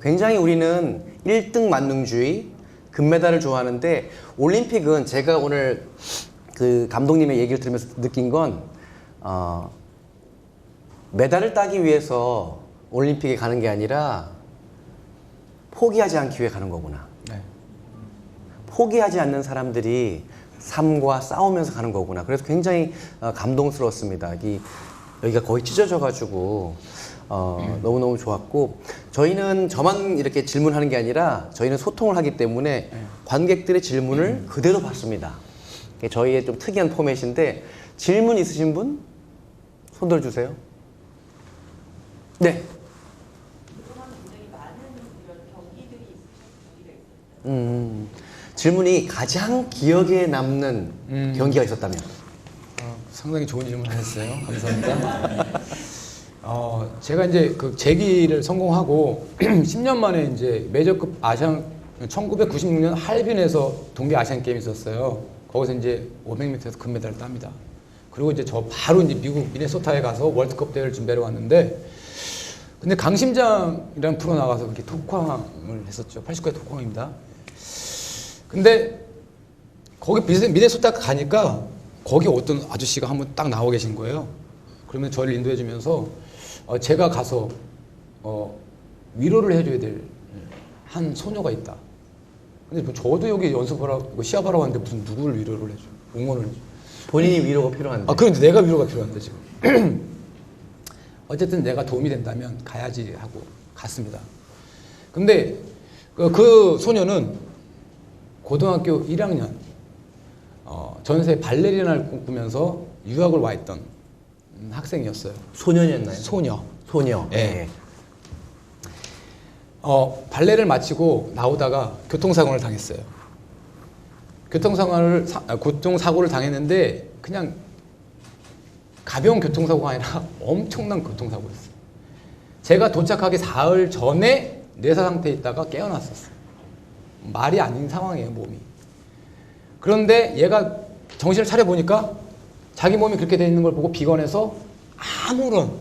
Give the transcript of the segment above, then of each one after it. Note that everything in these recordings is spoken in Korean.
굉장히 우리는 1등 만능주의, 금메달을 좋아하는데 올림픽은 제가 오늘 그 감독님의 얘기를 들으면서 느낀 건 메달을 따기 위해서 올림픽에 가는 게 아니라 포기하지 않기 위해 가는 거구나. 네. 포기하지 않는 사람들이 삶과 싸우면서 가는 거구나. 그래서 굉장히 감동스러웠습니다. 여기가 거의 찢어져가지고 너무너무 좋았고, 저희는 저만 이렇게 질문하는 게 아니라 저희는 소통을 하기 때문에 관객들의 질문을 그대로 받습니다. 이게 저희의 좀 특이한 포맷인데, 질문 있으신 분? 손 들어주세요. 네. 그동안 굉장히 많은 이런 경기들이 있으셨던 질문이 가장 기억에 남는 경기가 있었다면? 상당히 좋은 질문 하셨어요. 감사합니다. 제가 이제 그 재기를 성공하고 10년 만에 이제 메이저급 1996년 할빈에서 동계 아시안 게임이 있었어요. 거기서 이제 500m에서 금메달을 땁니다. 그리고 이제 저 바로 이제 미국 미네소타에 가서 월드컵 대회를 준비하러 왔는데, 근데 강심장이라는 프로 나가서 그렇게 토크왕을 했었죠. 89회 토크왕입니다. 근데 거기 미네소타 가니까 거기 어떤 아저씨가 한번 딱 나와 계신 거예요. 그러면 저를 인도해 주면서 제가 가서 위로를 해줘야 될 한 소녀가 있다. 근데 뭐 저도 여기 연습하라고 시합하러 왔는데 무슨 누구를 위로를 해줘, 응원을 해줘. 본인이 위로가 필요한데. 그런데 내가 위로가 필요한데 지금. 어쨌든 내가 도움이 된다면 가야지 하고 갔습니다. 근데 그 소녀는 고등학교 1학년 전세 발레리나를 꿈꾸면서 유학을 와 있던 학생이었어요. 소년이었나요? 소녀. 네. 발레를 마치고 나오다가 교통사고를 당했어요. 교통사고를 당했는데 그냥 가벼운 교통사고가 아니라 엄청난 교통사고였어요. 제가 도착하기 사흘 전에 뇌사 상태에 있다가 깨어났었어요. 말이 아닌 상황이에요, 몸이. 그런데 얘가 정신을 차려보니까 자기 몸이 그렇게 돼 있는 걸 보고 비관해서 아무런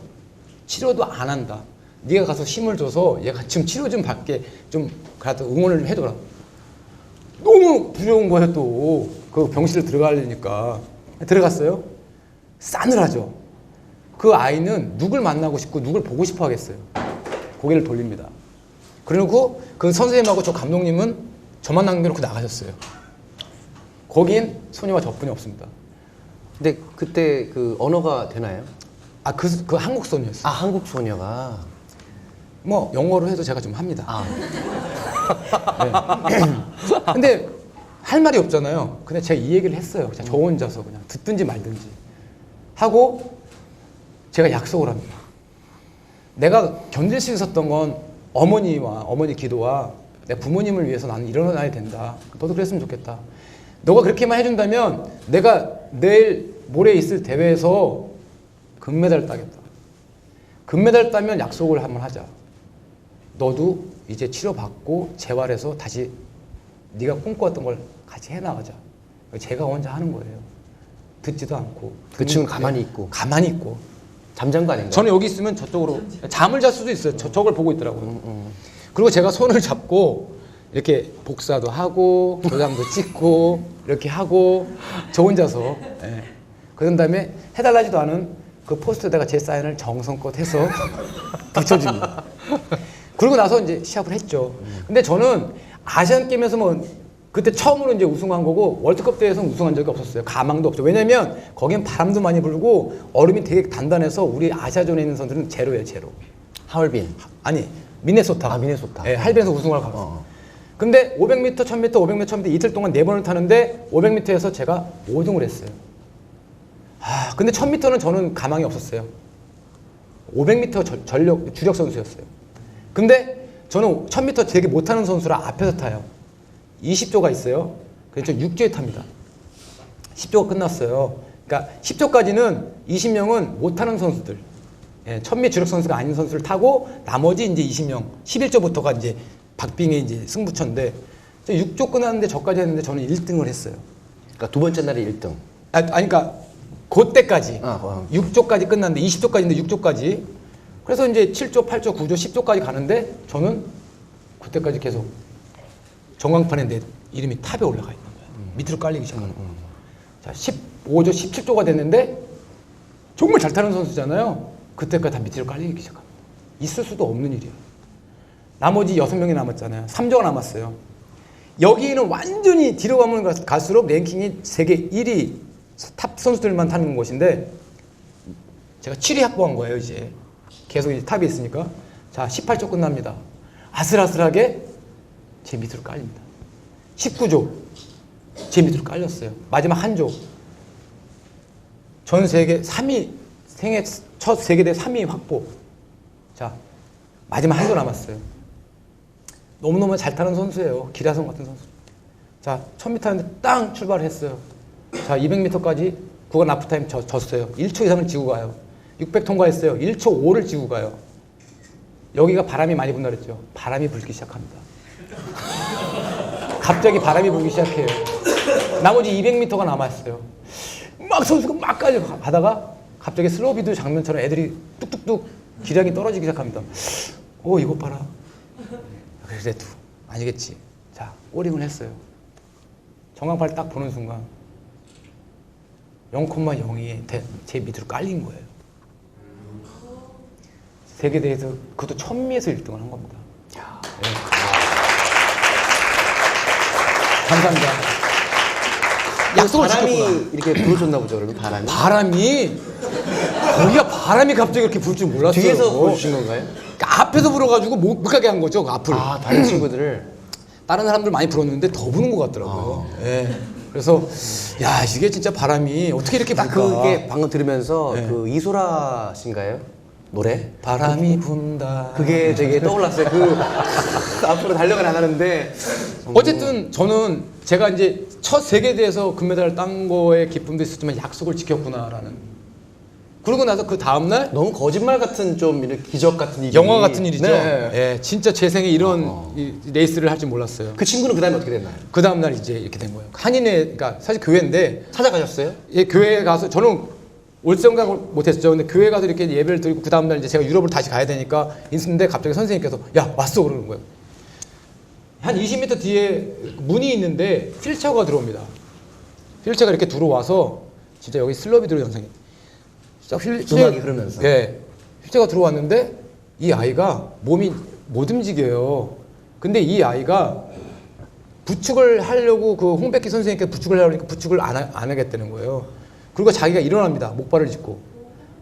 치료도 안 한다. 네가 가서 힘을 줘서 얘가 지금 치료 좀 받게 좀 그래도 응원을 해줘라. 너무 두려운 거예요. 또 그 병실을 들어가려니까 들어갔어요. 싸늘하죠. 그 아이는 누굴 만나고 싶고 누굴 보고 싶어 하겠어요. 고개를 돌립니다. 그리고 그 선생님하고 저 감독님은 저만 남겨놓고 나가셨어요. 거긴 소녀와 저뿐이 없습니다. 근데 그때 그 언어가 되나요? 그 한국 소녀였어요. 한국 소녀가. 뭐 영어로 해도 제가 좀 합니다. 네. 근데 할 말이 없잖아요. 근데 제가 이 얘기를 했어요. 그냥 저 혼자서 그냥 듣든지 말든지 하고 제가 약속을 합니다. 내가 견딜 수 있었던 건 어머니 기도와 내 부모님을 위해서 나는 일어나야 된다. 너도 그랬으면 좋겠다. 너가 그렇게만 해준다면 내가 내일 모레 있을 대회에서 금메달을 따겠다. 금메달 따면 약속을 한번 하자. 너도 이제 치료받고 재활해서 다시 네가 꿈꿔왔던 걸 같이 해나가자. 제가 혼자 하는 거예요. 듣지도 않고. 그 친구는 가만히 있고. 가만히 있고. 잠잔 거 아닌가요? 저는 여기 있으면 저쪽으로 잠을 잘 수도 있어요. 저걸 보고 있더라고요. 그리고 제가 손을 잡고 이렇게 복사도 하고 도장도 찍고 이렇게 하고 저 혼자서 그런 다음에 해달라지도 않은 그 포스트에다가 제 사인을 정성껏 해서 붙여줍니다. 그러고 나서 이제 시합을 했죠. 근데 저는 아시안 게임에서 뭐 그때 처음으로 이제 우승한 거고 월드컵 대회에서는 우승한 적이 없었어요. 가망도 없죠. 왜냐면 거긴 바람도 많이 불고 얼음이 되게 단단해서 우리 아시아존에 있는 선수들은 제로예요, 제로. 하얼빈. 아니, 미네소타. 미네소타. 네, 할빈에서 우승을 가봤어요. 근데 500m, 1000m, 500m, 1000m 이틀 동안 4번을 타는데 500m에서 제가 5등을 했어요. 근데 1000m는 저는 가망이 없었어요. 500m 주력 선수였어요. 근데 저는 1000m 되게 못하는 선수라 앞에서 타요. 20조가 있어요. 그래서 저 6조에 탑니다. 10조가 끝났어요. 그러니까 10조까지는 20명은 못하는 선수들, 1000m 주력 선수가 아닌 선수를 타고 나머지 이제 20명, 11조부터가 이제 박빙의 이제 승부처인데 6조 끝났는데 저까지 했는데 저는 1등을 했어요. 그러니까 두 번째 날에 1등. 그러니까 그때까지 6조까지 끝났는데 20조까지인데 6조까지. 그래서 이제 7조, 8조, 9조, 10조까지 가는데 저는 그때까지 계속 전광판에 내 이름이 탑에 올라가 있는 거야. 밑으로 깔리기 시작하는 거야. 자, 15조, 17조가 됐는데 정말 잘 타는 선수잖아요. 그때까지 다 밑으로 깔리기 시작합니다. 있을 수도 없는 일이야. 나머지 6명이 남았잖아요. 3조가 남았어요. 여기는 완전히 뒤로 가면 갈수록 랭킹이 세계 1위 탑 선수들만 타는 곳인데 제가 7위 확보한 거예요. 이제 계속 이제 탑에 있으니까. 자, 18조 끝납니다. 아슬아슬하게 제 밑으로 깔립니다. 19조 제 밑으로 깔렸어요. 마지막 한 조. 전 세계 3위, 생애 첫 세계대 3위 확보. 자, 마지막 한 조 남았어요. 너무너무 잘 타는 선수예요. 기라성 같은 선수. 자, 1000m인데 땅 출발을 했어요. 자, 200m까지 구간 하프타임 졌어요. 1초 이상을 지고 가요. 600 통과했어요. 1초 5를 지고 가요. 여기가 바람이 많이 분다 그랬죠. 바람이 불기 시작합니다. 갑자기 바람이 불기 시작해요. 나머지 200m가 남았어요. 막 선수가 막 가다가 갑자기 슬로비드 장면처럼 애들이 뚝뚝뚝 기량이 떨어지기 시작합니다. 이것 봐라. 그래도 아니겠지. 자, 오링을 했어요. 전광판을 딱 보는 순간 0,02에 제 밑으로 깔린 거예요. 세계대회에서 그것도 1000미에서 1등을 한 겁니다. 네. 감사합니다. 약속을 바람이 지켰구나. 이렇게 불어줬나 보죠, 그러면 바람이. 거기가 바람이 갑자기 그렇게 불 줄 몰랐어요. 뒤에서 불어주신 건가요? 그러니까 앞에서 불어가지고 못 가게 한 거죠, 그 앞을. 아, 다른 친구들을. 다른 사람들 많이 불었는데 더 부는 것 같더라고요. 예. 그래서 야, 이게 진짜 바람이 어떻게 이렇게 딱 불까? 그게 방금 들으면서 네. 그 이소라 씨인가요? 노래? 바람이 분다. 그게 되게 떠올랐어요. 앞으로 달려가 나가는데. 어쨌든 저는 제가 이제 첫 세계대회에서 금메달을 딴 거에 기쁨도 있었지만 약속을 지켰구나라는. 그러고 나서 그 다음날 너무 거짓말 같은 좀 이런 기적 같은 일이. 영화 같은 일이죠. 네. 예, 진짜 제 생에 이런 이 레이스를 할 줄 몰랐어요. 그 친구는 그 다음에 어떻게 됐나요? 그 다음날 이제 이렇게 된 거예요. 한인회, 그러니까 사실 교회인데 찾아가셨어요? 예, 교회에 가서 저는 올 생각을 못했죠. 근데 교회 가서 이렇게 예배를 드리고 그 다음날 이제 제가 유럽을 다시 가야 되니까 있는데 갑자기 선생님께서 야, 왔어 그러는 거예요. 한 20m 뒤에 문이 있는데 휠체어가 들어옵니다. 휠체어가 이렇게 들어와서 진짜 여기 슬로비드로 영상이 음악이 흐르면서. 예, 휠체어가 들어왔는데 이 아이가 몸이 못 움직여요. 근데 이 아이가 부축을 하려고 그 홍백기 선생님께 부축을 하려니까 부축을 안 하겠다는 거예요. 그리고 자기가 일어납니다. 목발을 짚고.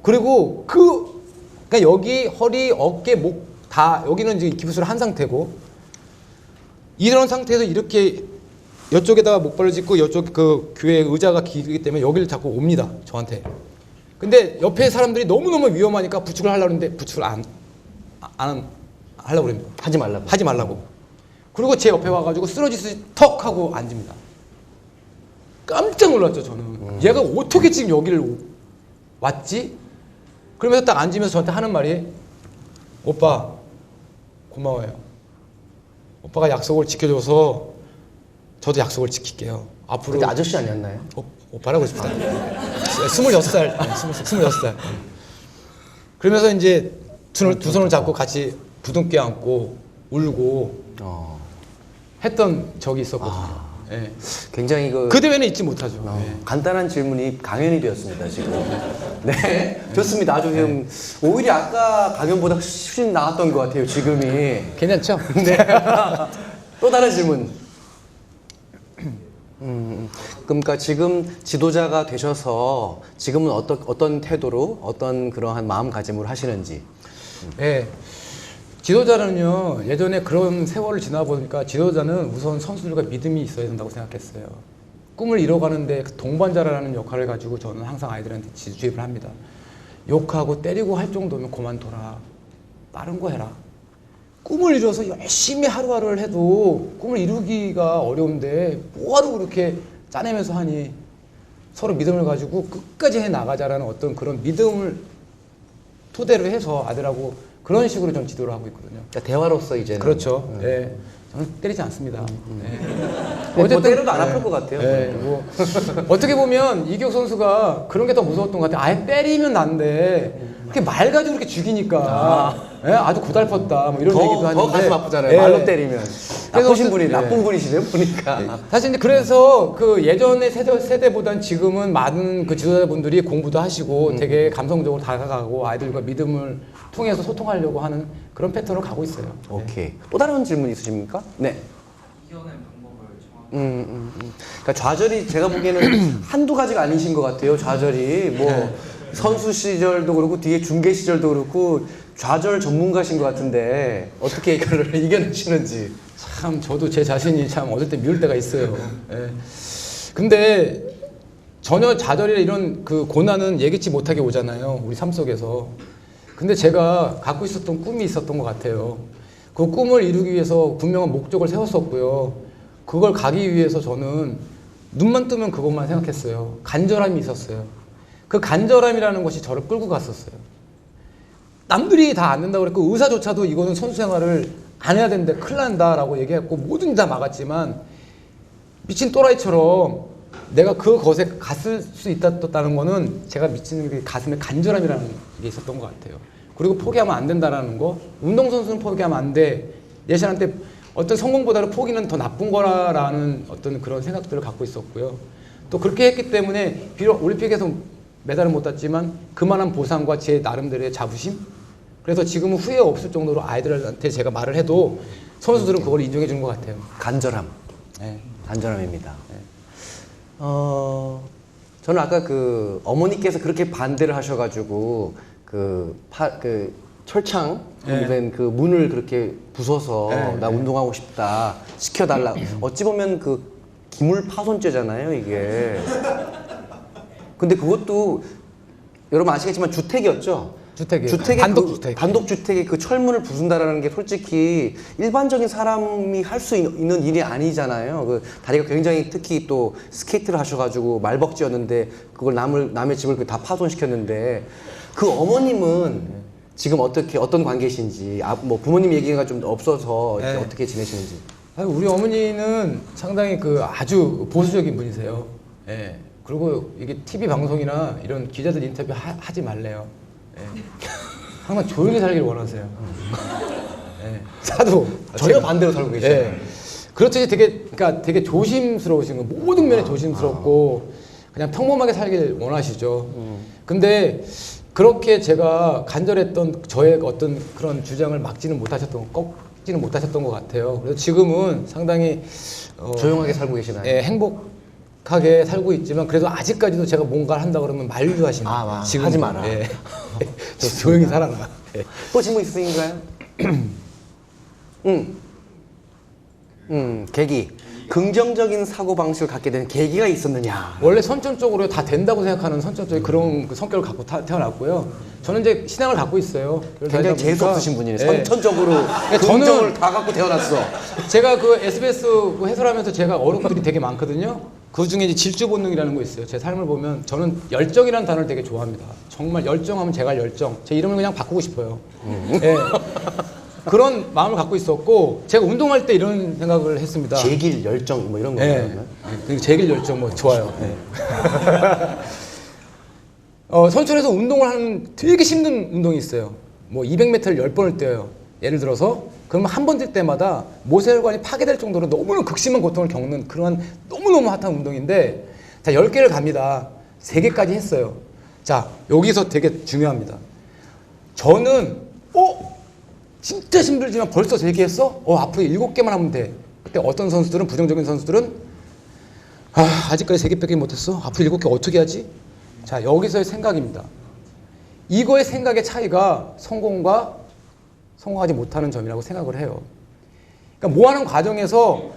그리고 그러니까 여기 허리, 어깨, 목 다 여기는 이제 기부스를 한 상태고 이런 상태에서 이렇게 이쪽에다가 목발을 짚고 이쪽 그 교회 의자가 길기 때문에 여기를 자꾸 옵니다. 저한테. 근데 옆에 사람들이 너무너무 위험하니까 부축을 하려고 하는데 부축을 안 하려고 그럽니다. 하지 말라고. 하지 말라고. 그리고 제 옆에 와가지고 쓰러지듯이 턱 하고 앉습니다. 깜짝 놀랐죠, 저는. 얘가 어떻게 지금 여기를 왔지? 그러면서 딱 앉으면서 저한테 하는 말이 오빠, 고마워요. 오빠가 약속을 지켜줘서 저도 약속을 지킬게요. 앞으로. 그때 아저씨 아니었나요? 오빠라고 싶다. 26살. 26살. 그러면서 이제 두 손을 잡고 같이 부둥켜 안고 울고 했던 적이 있었거든요. 예. 굉장히 그 대회는 잊지 못하죠. 예. 간단한 질문이 강연이 되었습니다, 지금. 네. 좋습니다. 아주 지금 오히려 아까 강연보다 훨씬 나았던 것 같아요, 지금이. 괜찮죠? 네. 또 다른 질문. 그러니까 지금 지도자가 되셔서 지금은 어떤 태도로 어떤 그러한 마음가짐으로 하시는지. 예. 지도자는요, 예전에 그런 세월을 지나보니까 지도자는 우선 선수들과 믿음이 있어야 된다고 생각했어요. 꿈을 이뤄가는데 동반자라는 역할을 가지고 저는 항상 아이들한테 주입을 합니다. 욕하고 때리고 할 정도면 그만둬라. 다른 거 해라. 꿈을 이뤄서 열심히 하루하루를 해도 꿈을 이루기가 어려운데 뭐하러 그렇게 짜내면서 하니. 서로 믿음을 가지고 끝까지 해나가자라는 어떤 그런 믿음을 토대로 해서 아들하고 그런 식으로 좀 지도를 하고 있거든요. 그러니까 대화로서 이제는. 그렇죠. 네. 저는 때리지 않습니다. 네. 뭐 때려도 안 아플 것 같아요. 네. 뭐 어떻게 보면 이기혁 선수가 그런 게 더 무서웠던 것 같아요. 아예 때리면 난데 그렇게 말 가지고 그렇게 죽이니까 예? 아주 고달펐다 뭐 이런 얘기도 하는데 더 가슴 아프잖아요. 예. 말로 때리면. 나쁘신 분이 예. 나쁜 분이시네요 보니까. 사실 이제 그래서 그 예전의 세대보단 지금은 많은 그 지도자분들이 공부도 하시고 되게 감성적으로 다가가고 아이들과 믿음을 통해서 소통하려고 하는 그런 패턴으로 가고 있어요. 오케이. 또 다른 질문 있으십니까? 네. 이겨낸 방법을 정확히 그러니까 좌절이 제가 보기에는 한두 가지가 아니신 것 같아요. 좌절이 뭐 선수 시절도 그렇고 뒤에 중계 시절도 그렇고 좌절 전문가신 것 같은데 어떻게 이거를 이겨내시는지. 참 저도 제 자신이 참 어떨 때 미울 때가 있어요. 예. 근데 전혀 좌절이나 이런 그 고난은 예기치 못하게 오잖아요. 우리 삶 속에서. 근데 제가 갖고 있었던 꿈이 있었던 것 같아요. 그 꿈을 이루기 위해서 분명한 목적을 세웠었고요. 그걸 가기 위해서 저는 눈만 뜨면 그것만 생각했어요. 간절함이 있었어요. 그 간절함이라는 것이 저를 끌고 갔었어요. 남들이 다 안 된다고 그랬고 의사조차도 이거는 선수 생활을 안 해야 되는데 큰일 난다라고 얘기했고 뭐든지 다 막았지만 미친 또라이처럼 내가 그것에 갔을 수 있다는 거는 제가 미치는 게 가슴에 간절함이라는 게 있었던 것 같아요. 그리고 포기하면 안 된다라는 거. 운동선수는 포기하면 안 돼. 예전한테 어떤 성공보다는 포기는 더 나쁜 거라는 어떤 그런 생각들을 갖고 있었고요. 또 그렇게 했기 때문에 비록 올림픽에서 메달은 못 땄지만 그만한 보상과 제 나름대로의 자부심? 그래서 지금은 후회 없을 정도로 아이들한테 제가 말을 해도 선수들은 그걸 인정해 주는 것 같아요. 간절함. 네. 간절함입니다. 저는 아까 그 어머니께서 그렇게 반대를 하셔가지고 그 철창 네. 된 그 문을 그렇게 부숴서 네, 나 운동하고 싶다 시켜달라. 어찌 보면 그 기물 파손죄잖아요 이게. 근데 그것도 여러분 아시겠지만 주택이었죠. 주택이에요. 단독주택. 단독주택의 그 철문을 부순다라는 게 솔직히 일반적인 사람이 할 수 있는 일이 아니잖아요. 그 다리가 굉장히 특히 또 스케이트를 하셔가지고 말벅지였는데 그걸 남의 집을 다 파손시켰는데 그 어머님은 지금 어떤 관계신지 뭐 부모님 얘기가 좀 없어서 이렇게 네. 어떻게 지내시는지. 우리 어머니는 상당히 그 아주 보수적인 분이세요. 예. 그리고 이게 TV 방송이나 이런 기자들 인터뷰 하지 말래요. 예. 항상 조용히 살길 원하세요. 예. 사도 전혀 제가- 반대로 살고 계시죠. 예. 그렇듯이 그러니까 되게 조심스러우신 거, 모든 면에 조심스럽고 그냥 평범하게 살길 원하시죠. 근데 그렇게 제가 간절했던 저의 어떤 그런 주장을 꺾지는 못하셨던 것 같아요. 그래서 지금은 상당히 조용하게 살고 계시나요? 예, 행복하게 살고 있지만 그래도 아직까지도 제가 뭔가를 한다 그러면 만류하시는 하지 마라. 예. 저 조용히 살아라. 예. 또 질문 있으신가요? 계기. 긍정적인 사고 방식을 갖게 된 계기가 있었느냐? 원래 선천적으로 다 된다고 생각하는 선천적인 그런 그 성격을 갖고 태어났고요. 저는 이제 신앙을 갖고 있어요. 굉장히 재수 없으신 분이네. 예. 선천적으로 저는- 긍정을 다 갖고 태어났어. 제가 그 SBS 그 해설하면서 제가 어려운 것들이 되게 많거든요. 그 중에 이제 질주 본능이라는 거 있어요. 제 삶을 보면 저는 열정이라는 단어를 되게 좋아합니다. 정말 열정하면 제가 열정. 제 이름을 그냥 바꾸고 싶어요. 예. 그런 마음을 갖고 있었고 제가 운동할 때 이런 생각을 했습니다. 제길, 열정 뭐 이런 거. 예. 그리고 제길 열정 뭐 좋아요. 예. 선천에서 운동을 하는 되게 힘든 운동이 있어요. 뭐 200m를 10번을 뛰어요. 예를 들어서 그러면 한 번 뛸 때마다 모세혈관이 파괴될 정도로 너무나 극심한 고통을 겪는 그런 너무너무 핫한 운동인데 자 10개를 갑니다. 3개까지 했어요. 자 여기서 되게 중요합니다. 저는 진짜 힘들지만 벌써 3개 했어? 앞으로 7개만 하면 돼. 그때 어떤 선수들은 부정적인 선수들은 아직까지 3개밖에 못했어? 앞으로 7개 어떻게 하지? 자 여기서의 생각입니다. 이거의 생각의 차이가 성공하지 못하는 점이라고 생각을 해요. 그러니까 뭐 하는 과정에서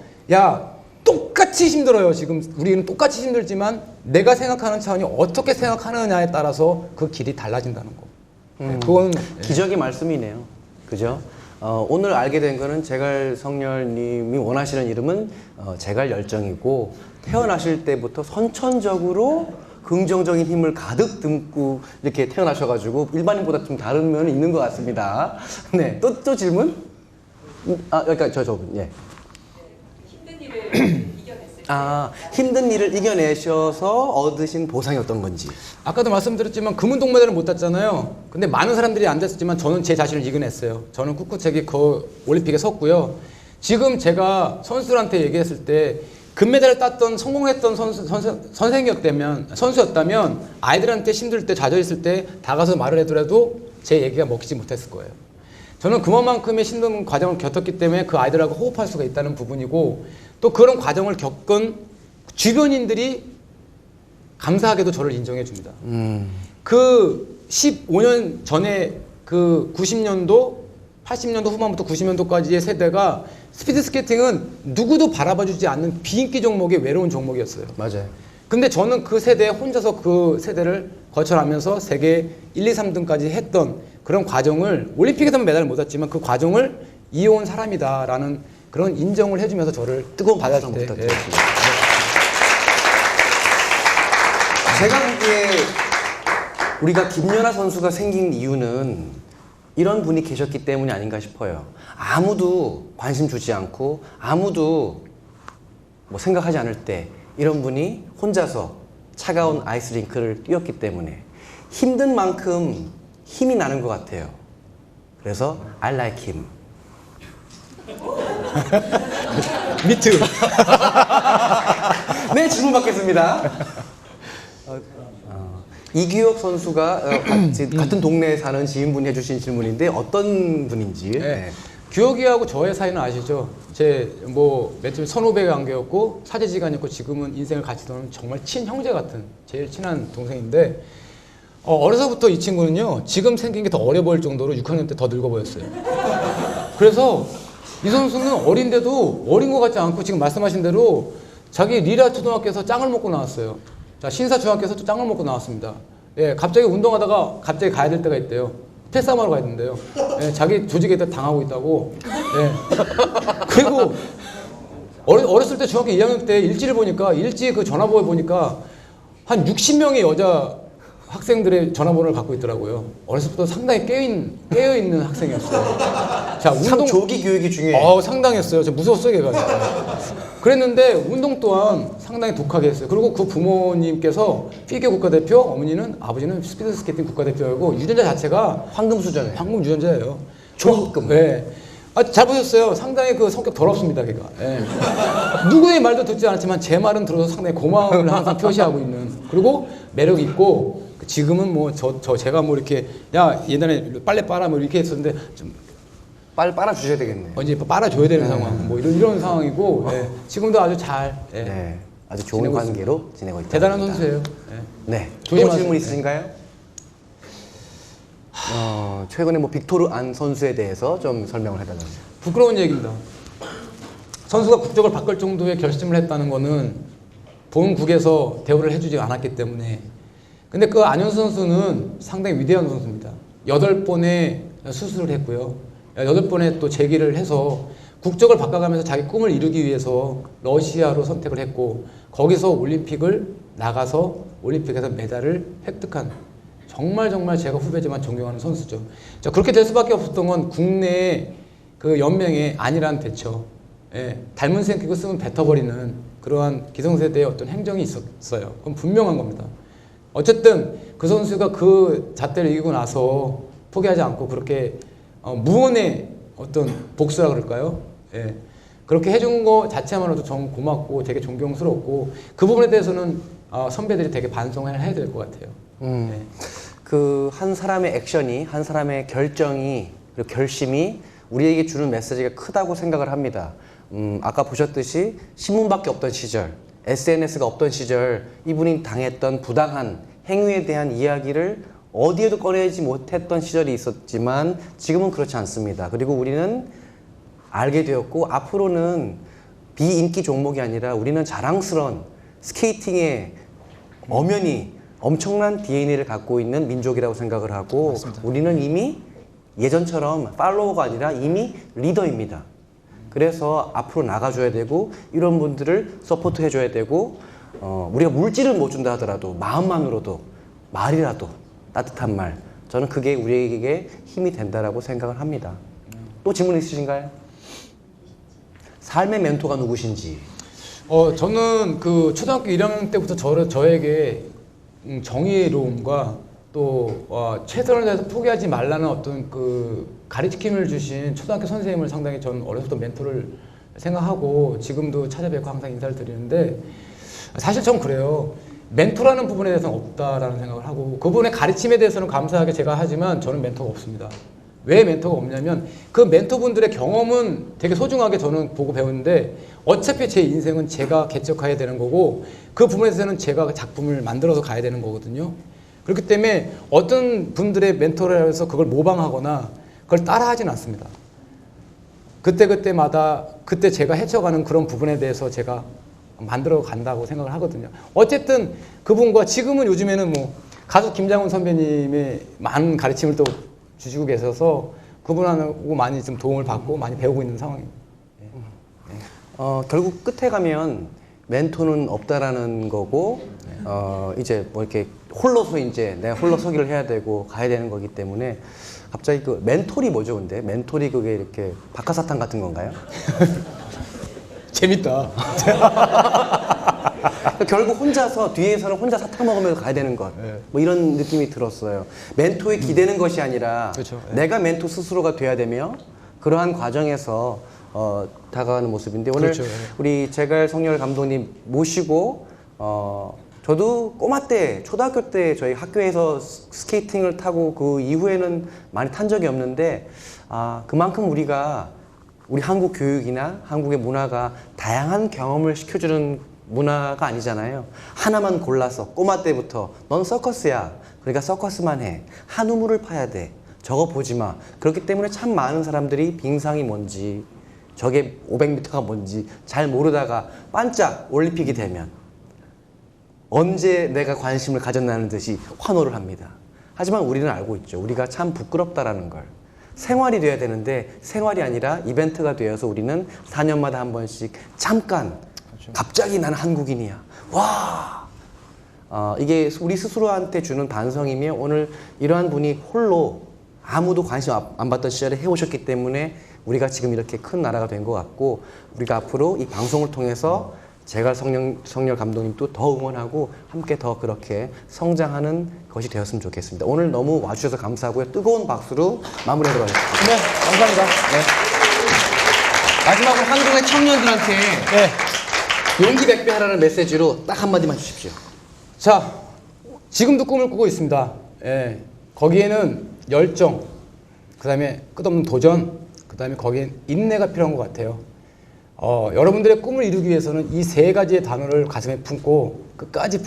똑같이 힘들어요. 지금 우리는 똑같이 힘들지만 내가 생각하는 차원이 어떻게 생각하느냐에 따라서 그 길이 달라진다는 거. 그건 기적의 말씀이네요. 그죠? 오늘 알게 된 거는 제갈 성렬님이 원하시는 이름은 제갈 열정이고 태어나실 때부터 선천적으로 긍정적인 힘을 가득 듬고 이렇게 태어나셔가지고 일반인보다 좀 다른 면이 있는 것 같습니다. 네, 또 질문? 그러니까 저분, 예. 힘든 일을 이겨냈을 힘든 일을 이겨내셔서 얻으신 보상이 어떤 건지. 아까도 말씀드렸지만 금은 동메달을 못 땄잖아요. 근데 많은 사람들이 안 됐지만 저는 제 자신을 이겨냈어요. 저는 꿋꿋하게 그 올림픽에 섰고요. 지금 제가 선수들한테 얘기했을 때 금메달을 땄던 성공했던 선수였다면 아이들한테 힘들 때 좌절했을 때 다가서 말을 하더라도 제 얘기가 먹히지 못했을 거예요. 저는 그만큼의 힘든 과정을 겪었기 때문에 그 아이들하고 호흡할 수가 있다는 부분이고 또 그런 과정을 겪은 주변인들이 감사하게도 저를 인정해 줍니다. 그 15년 전에 그 90년도, 80년도 후반부터 90년도까지의 세대가 스피드 스케이팅은 누구도 바라봐주지 않는 비인기 종목의 외로운 종목이었어요. 맞아요. 근데 저는 그 세대에 혼자서 그 세대를 거쳐가면서 세계 1, 2, 3등까지 했던 그런 과정을 올림픽에서는 메달을 못 땄지만 그 과정을 이어온 사람이다라는 그런 인정을 해주면서 저를 뜨거운 박수 받았을 한번 때 부탁드리겠습니다. 제가 보기에 우리가 김연아 선수가 생긴 이유는 이런 분이 계셨기 때문이 아닌가 싶어요. 아무도 관심 주지 않고 아무도 뭐 생각하지 않을 때 이런 분이 혼자서 차가운 아이스링크를 뛰었기 때문에 힘든 만큼 힘이 나는 것 같아요. 그래서 I like him. 미투. 네, 질문 받겠습니다. 이규혁 선수가 같은 동네에 사는 지인분이 해주신 질문인데 어떤 분인지. 네. 규혁이하고 저의 사이는 아시죠? 맨 처음에 선후배 관계였고 사제지간이었고 지금은 인생을 같이 도는 정말 친형제 같은 제일 친한 동생인데 어려서부터 이 친구는요 지금 생긴 게 더 어려 보일 정도로 6학년 때 더 늙어 보였어요. 그래서 이 선수는 어린데도 어린 것 같지 않고 지금 말씀하신 대로 자기 리라 초등학교에서 짱을 먹고 나왔어요. 자, 신사 중학교에서 또 짱을 먹고 나왔습니다. 예, 갑자기 운동하다가 갑자기 가야 될 때가 있대요. 패싸움하러 가야 된대요. 예, 자기 조직에다 당하고 있다고. 예. 그리고 어렸을 때 중학교 2학년 때 일지를 보니까 일지 그 전화번호에 보니까 한 60명의 여자 학생들의 전화번호를 갖고 있더라고요. 어렸을 때부터 상당히 깨어있는 학생이었어요. 자, 참 조기 교육이 중요해요. 상당했어요. 저 무서웠어요, 걔가. 그랬는데 운동 또한 상당히 독하게 했어요. 그리고 그 부모님께서 피겨 국가대표, 아버지는 스피드 스케이팅 국가대표이고 유전자 자체가 황금 수저네. 황금 유전자예요. 조금. 네. 잘 보셨어요. 상당히 그 성격 더럽습니다, 걔가. 예. 누구의 말도 듣지 않았지만 제 말은 들어서 상당히 고마움을 항상 표시하고 있는. 그리고 매력 있고 지금은 뭐 제가 뭐 이렇게 야 옛날에 빨래 빨아 뭐 이렇게 했었는데 좀 빨아 주셔야 되겠네. 이제 빨아줘야 되는 상황, 뭐 이런 상황이고 지금도 아주 잘 네, 아주 좋은 지내고 관계로 지내고 있다. 대단한 선수예요. 네. 또 조심하세요. 질문 있으신가요? 최근에 뭐 빅토르 안 선수에 대해서 좀 설명을 해달라고. 부끄러운 얘기입니다. 선수가 국적을 바꿀 정도의 결심을 했다는 거는 본국에서 대우를 해주지 않았기 때문에. 근데 그 안현수 선수는 상당히 위대한 선수입니다. 8번의 수술을 했고요. 8번의 또 재기를 해서 국적을 바꿔가면서 자기 꿈을 이루기 위해서 러시아로 선택을 했고 거기서 올림픽을 나가서 올림픽에서 메달을 획득한 정말 제가 후배지만 존경하는 선수죠. 자, 그렇게 될 수밖에 없었던 건 국내 그 연맹의 안일한 대처, 닮은 셈 끼고 쓰면 뱉어버리는 그러한 기성세대의 어떤 행정이 있었어요. 그건 분명한 겁니다. 어쨌든 그 선수가 그 잣대를 이기고 나서 포기하지 않고 그렇게 무언의 어떤 복수라 그럴까요? 그렇게 해준 거 자체만으로도 정 고맙고 되게 존경스럽고 그 부분에 대해서는 선배들이 되게 반성을 해야 될 것 같아요. 그 한 사람의 액션이, 한 사람의 결정이, 그리고 결심이 우리에게 주는 메시지가 크다고 생각을 합니다. 아까 보셨듯이 신문밖에 없던 시절, SNS가 없던 시절 이분이 당했던 부당한 행위에 대한 이야기를 어디에도 꺼내지 못했던 시절이 있었지만 지금은 그렇지 않습니다. 그리고 우리는 알게 되었고 앞으로는 비인기 종목이 아니라 우리는 자랑스러운 스케이팅의 엄연히 엄청난 DNA를 갖고 있는 민족이라고 생각을 하고 맞습니다. 우리는 이미 예전처럼 팔로워가 아니라 이미 리더입니다. 그래서 앞으로 나가줘야 되고 이런 분들을 서포트 해줘야 되고 우리가 물질을 못 준다 하더라도 마음만으로도 말이라도 따뜻한 말 저는 그게 우리에게 힘이 된다라고 생각을 합니다. 또 질문 있으신가요? 삶의 멘토가 누구신지. 저는 그 초등학교 1학년 때부터 저에게 정의로움과 또 최선을 다해서 포기하지 말라는 어떤 그 가르침을 주신 초등학교 선생님을 상당히 전 어려서부터 멘토를 생각하고 지금도 찾아뵙고 항상 인사를 드리는데 사실 전 그래요. 멘토라는 부분에 대해서는 없다라는 생각을 하고 그분의 가르침에 대해서는 감사하게 제가 하지만 저는 멘토가 없습니다. 왜 멘토가 없냐면 그 멘토분들의 경험은 되게 소중하게 저는 보고 배우는데 어차피 제 인생은 제가 개척해야 되는 거고 그 부분에 대해서는 제가 작품을 만들어서 가야 되는 거거든요. 그렇기 때문에 어떤 분들의 멘토를 해서 그걸 모방하거나 그걸 따라하지는 않습니다. 그때마다 그때 제가 헤쳐가는 그런 부분에 대해서 제가 만들어 간다고 생각을 하거든요. 어쨌든 그분과 지금은 요즘에는 뭐 가수 김장훈 선배님의 많은 가르침을 또 주시고 계셔서 그분하고 많이 좀 도움을 받고 많이 배우고 있는 상황입니다. 결국 끝에 가면 멘토는 없다라는 거고 이제 뭐 이렇게 홀로서 이제 내가 홀로 서기를 해야 되고 가야 되는 거기 때문에 갑자기 그 멘토리 뭐죠 근데? 멘토리 그게 이렇게 박하사탕 같은 건가요? 재밌다. 결국 혼자서 뒤에서는 혼자 사탕 먹으면서 가야 되는 것. 뭐 이런 느낌이 들었어요. 멘토에 기대는 것이 아니라 그렇죠. 내가 멘토 스스로가 돼야 되며 그러한 과정에서 다가가는 모습인데 오늘 그렇죠. 우리 제갈 성렬 감독님 모시고 저도 꼬마 때 초등학교 때 저희 학교에서 스케이팅을 타고 그 이후에는 많이 탄 적이 없는데 그만큼 우리 한국 교육이나 한국의 문화가 다양한 경험을 시켜주는 문화가 아니잖아요. 하나만 골라서 꼬마 때부터 넌 서커스야. 그러니까 서커스만 해. 한 우물을 파야 돼. 저거 보지 마. 그렇기 때문에 참 많은 사람들이 빙상이 뭔지 저게 500m가 뭔지 잘 모르다가 반짝 올림픽이 되면 언제 내가 관심을 가졌나는 듯이 환호를 합니다. 하지만 우리는 알고 있죠. 우리가 참 부끄럽다라는 걸. 생활이 돼야 되는데 생활이 아니라 이벤트가 되어서 우리는 4년마다 한 번씩 잠깐 갑자기 나는 한국인이야. 와! 이게 우리 스스로한테 주는 반성이며 오늘 이러한 분이 홀로 아무도 관심 안 받던 시절에 해오셨기 때문에 우리가 지금 이렇게 큰 나라가 된 것 같고 우리가 앞으로 이 방송을 통해서 제갈 성렬 감독님도 더 응원하고 함께 더 그렇게 성장하는 것이 되었으면 좋겠습니다. 오늘 너무 와주셔서 감사하고요. 뜨거운 박수로 마무리하도록 하겠습니다. 네, 감사합니다. 마지막으로 한국의 청년들한테 용기 백배하라는 메시지로 딱 한마디만 주십시오. 자, 지금도 꿈을 꾸고 있습니다. 예, 거기에는 열정, 그 다음에 끝없는 도전, 그 다음에 거기엔 인내가 필요한 것 같아요. 여러분들의 꿈을 이루기 위해서는 이 세 가지의 단어를 가슴에 품고 끝까지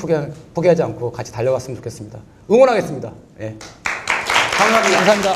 포기하지 않고 같이 달려갔으면 좋겠습니다. 응원하겠습니다. 예. 감사합니다. 감사합니다.